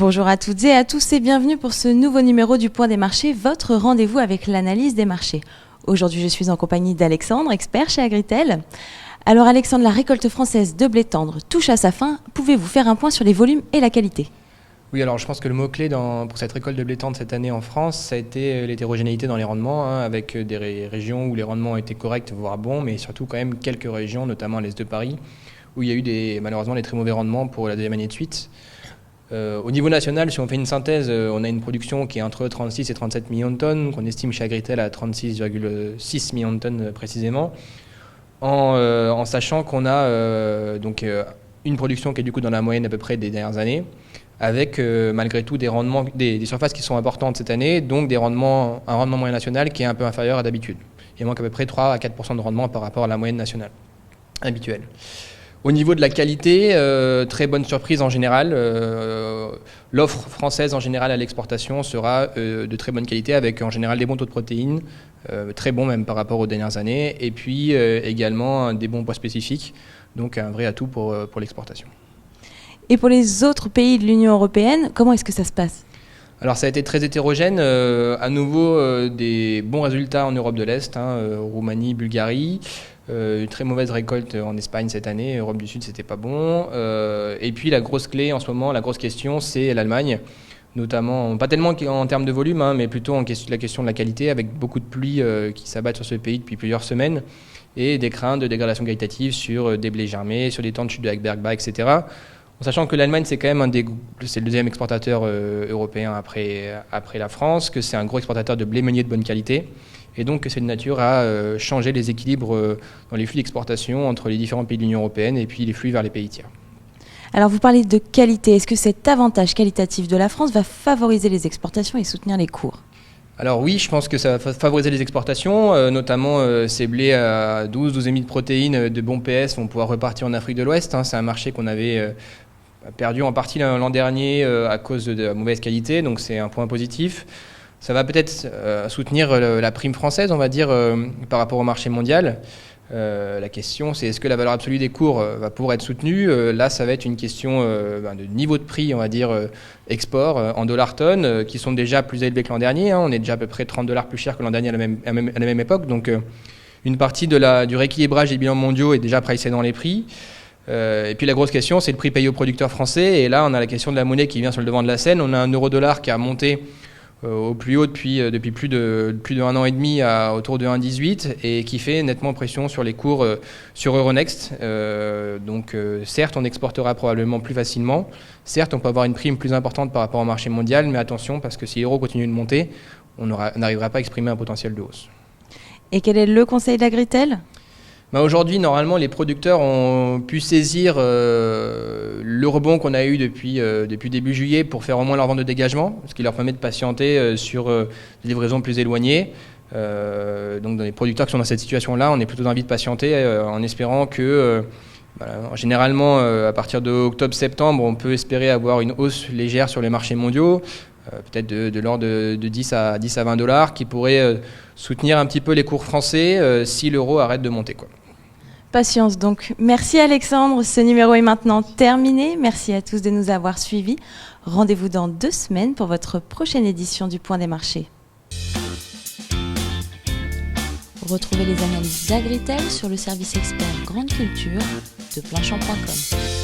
Bonjour à toutes et à tous et bienvenue pour ce nouveau numéro du Point des marchés, votre rendez-vous avec l'analyse des marchés. Aujourd'hui, je suis en compagnie d'Alexandre, expert chez Agritel. Alors Alexandre, la récolte française de blé tendre touche à sa fin. Pouvez-vous faire un point sur les volumes et la qualité ? Oui, alors je pense que le mot-clé pour cette récolte de blé tendre cette année en France, ça a été l'hétérogénéité dans les rendements, avec des régions où les rendements ont été corrects, voire bons, mais surtout quand même quelques régions, notamment à l'est de Paris, où il y a eu malheureusement des très mauvais rendements pour la deuxième année de suite. Au niveau national, si on fait une synthèse, on a une production qui est entre 36 et 37 millions de tonnes, qu'on estime chez Agritel à 36,6 millions de tonnes précisément, en sachant qu'on a une production qui est du coup dans la moyenne à peu près des dernières années, avec malgré tout des rendements, des surfaces qui sont importantes cette année, donc un rendement moyen national qui est un peu inférieur à d'habitude. Il manque à peu près 3 à 4% de rendement par rapport à la moyenne nationale habituelle. Au niveau de la qualité, très bonne surprise en général. L'offre française en général à l'exportation sera de très bonne qualité avec en général des bons taux de protéines, très bons même par rapport aux dernières années, et puis également des bons poids spécifiques, donc un vrai atout pour l'exportation. Et pour les autres pays de l'Union européenne, comment est-ce que ça se passe ? Alors ça a été très hétérogène, à nouveau des bons résultats en Europe de l'Est, Roumanie, Bulgarie, une très mauvaise récolte en Espagne cette année, Europe du Sud c'était pas bon, et puis la grosse clé en ce moment, la grosse question c'est l'Allemagne, notamment, pas tellement en termes de volume, mais plutôt la question de la qualité, avec beaucoup de pluies qui s'abattent sur ce pays depuis plusieurs semaines, et des craintes de dégradation qualitative sur des blés germés, sur des temps de chute de Hackberg-Bas, etc. En sachant que l'Allemagne, c'est quand même c'est le deuxième exportateur européen après la France, que c'est un gros exportateur de blé meunier de bonne qualité, et donc que c'est de nature à changer les équilibres dans les flux d'exportation entre les différents pays de l'Union européenne et puis les flux vers les pays tiers. Alors vous parlez de qualité, est-ce que cet avantage qualitatif de la France va favoriser les exportations et soutenir les cours ? Alors oui, je pense que ça va favoriser les exportations, notamment ces blés à 12,5 de protéines de bon PS vont pouvoir repartir en Afrique de l'Ouest. C'est un marché qu'on avait perdu en partie l'an dernier à cause de la mauvaise qualité, donc c'est un point positif. Ça va peut-être soutenir la prime française, on va dire, par rapport au marché mondial. La question, c'est est-ce que la valeur absolue des cours va pouvoir être soutenue ? Là, ça va être une question de niveau de prix, on va dire, export en dollars tonnes, qui sont déjà plus élevés que l'an dernier. On est déjà à peu près $30 plus cher que l'an dernier à la même époque. Donc, une partie du rééquilibrage des bilans mondiaux est déjà pricée dans les prix. Et puis la grosse question, c'est le prix payé aux producteurs français. Et là, on a la question de la monnaie qui vient sur le devant de la scène. On a un euro-dollar qui a monté au plus haut depuis plus de 1 an et demi autour de 1,18 et qui fait nettement pression sur les cours sur Euronext. Certes, on exportera probablement plus facilement. Certes, on peut avoir une prime plus importante par rapport au marché mondial, mais attention, parce que si l'euro continue de monter, on n'arrivera pas à exprimer un potentiel de hausse. Et quel est le conseil d'Agritel ? Aujourd'hui, normalement, les producteurs ont pu saisir le rebond qu'on a eu depuis début juillet pour faire au moins leur vente de dégagement, ce qui leur permet de patienter sur des livraisons plus éloignées. Donc, dans les producteurs qui sont dans cette situation-là, on est plutôt envie de patienter en espérant que, généralement, à partir de octobre-septembre, on peut espérer avoir une hausse légère sur les marchés mondiaux, peut-être de l'ordre de 10 à $20, qui pourrait soutenir un petit peu les cours français si l'euro arrête de monter, quoi. Patience donc. Merci Alexandre, ce numéro est maintenant terminé. Merci à tous de nous avoir suivis. Rendez-vous dans 2 semaines pour votre prochaine édition du Point des marchés. Retrouvez les analyses d'Agritel sur le service expert Grande Culture de Planchon.com.